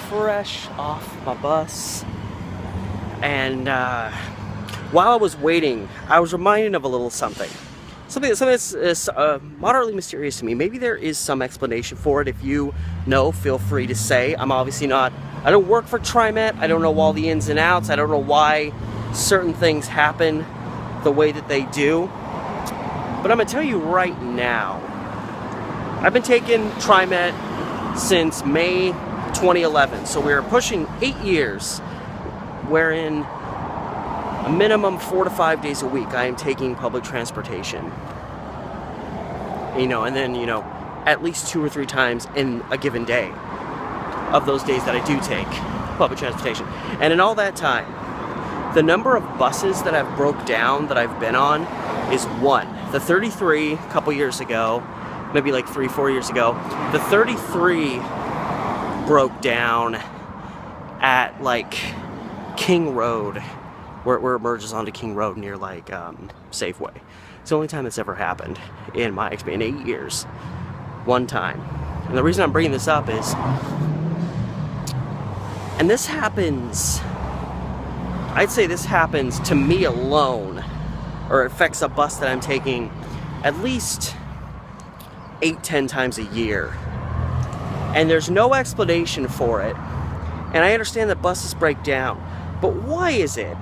fresh off my bus, and while I was waiting, I was reminded of a little something. Something that's moderately mysterious to me. Maybe there is some explanation for it. If you know, feel free to say. I'm obviously not, I don't work for TriMet. I don't know all the ins and outs. I don't know why certain things happen the way that they do. But I'm going to tell you right now, I've been taking TriMet since May 2011. So we're pushing 8 years, wherein a minimum 4 to 5 days a week I am taking public transportation. And then, at least 2 or 3 times in a given day of those days that I do take public transportation. And in all that time, the number of buses that have broke down that I've been on is 1. The 33 a couple years ago, maybe like 3-4 years ago, the 33 broke down at like King Road, where it merges onto King Road near like Safeway. It's the only time it's ever happened in my experience in 8 years. One time. And the reason I'm bringing this up is, and this happens, I'd say this happens to me alone, or it affects a bus that I'm taking at least 8-10 times a year. And there's no explanation for it. And I understand that buses break down. But why is it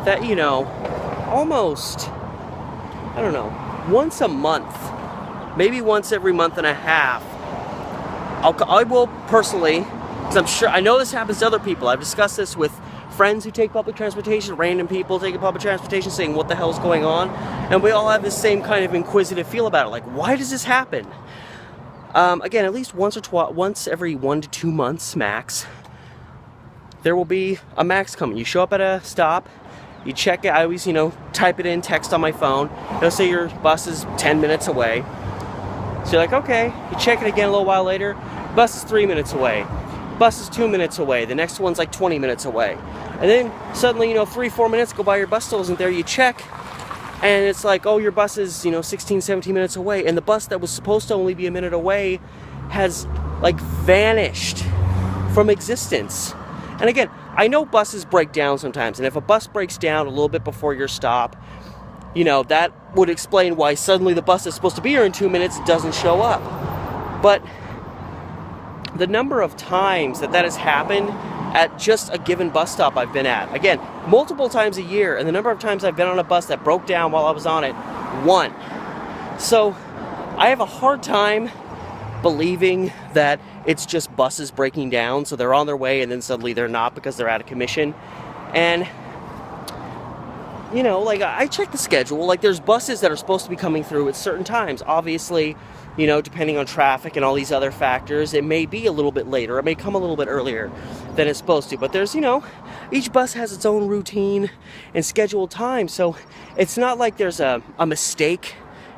that, almost, I don't know, once a month, maybe once every month and a half, I will personally, because I know this happens to other people. I've discussed this with friends who take public transportation, random people taking public transportation, saying what the hell's going on, and we all have this same kind of inquisitive feel about it. Like, why does this happen? Again, at least once every 1 to 2 months max, there will be a max coming. You show up at a stop, you check it. I always, type it in, text on my phone. It'll say your bus is 10 minutes away. So you're like, okay. You check it again a little while later. Bus is 3 minutes away. Bus is 2 minutes away. The next one's like 20 minutes away. And then suddenly, 3-4 minutes go by, your bus still isn't there. You check, and it's like, oh, your bus is, 16-17 minutes away. And the bus that was supposed to only be a minute away has, like, vanished from existence. And again, I know buses break down sometimes. And if a bus breaks down a little bit before your stop, that would explain why suddenly the bus that's supposed to be here in 2 minutes doesn't show up. But the number of times that has happened at just a given bus stop I've been at, again, multiple times a year, and the number of times I've been on a bus that broke down while I was on it, 1. So I have a hard time believing that it's just buses breaking down, so they're on their way and then suddenly they're not because they're out of commission. And I check the schedule. Like, there's buses that are supposed to be coming through at certain times. Obviously, depending on traffic and all these other factors, it may be a little bit later. It may come a little bit earlier than it's supposed to. But there's, each bus has its own routine and scheduled time. So it's not like there's a mistake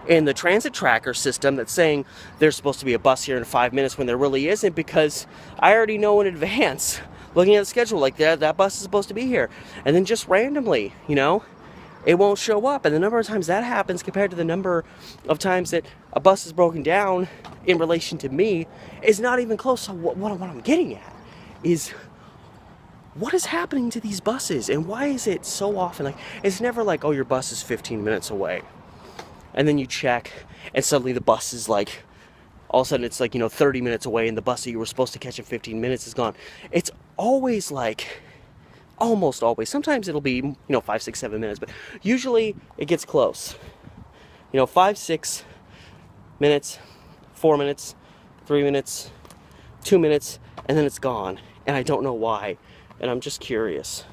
in the transit tracker system that's saying there's supposed to be a bus here in 5 minutes when there really isn't, because I already know in advance, looking at the schedule, like that bus is supposed to be here. And then just randomly, it won't show up. And the number of times that happens compared to the number of times that a bus is broken down in relation to me is not even close. So what I'm getting at is, what is happening to these buses, and why is it so often like, it's never like, oh, your bus is 15 minutes away, and then you check and suddenly the bus is like, all of a sudden it's like 30 minutes away, and the bus that you were supposed to catch in 15 minutes is gone. It's always like, almost always, sometimes it'll be 5, 6, 7 minutes, but usually it gets close. 5, 6 minutes, 4 minutes, 3 minutes, 2 minutes, and then it's gone, and I don't know why, and I'm just curious.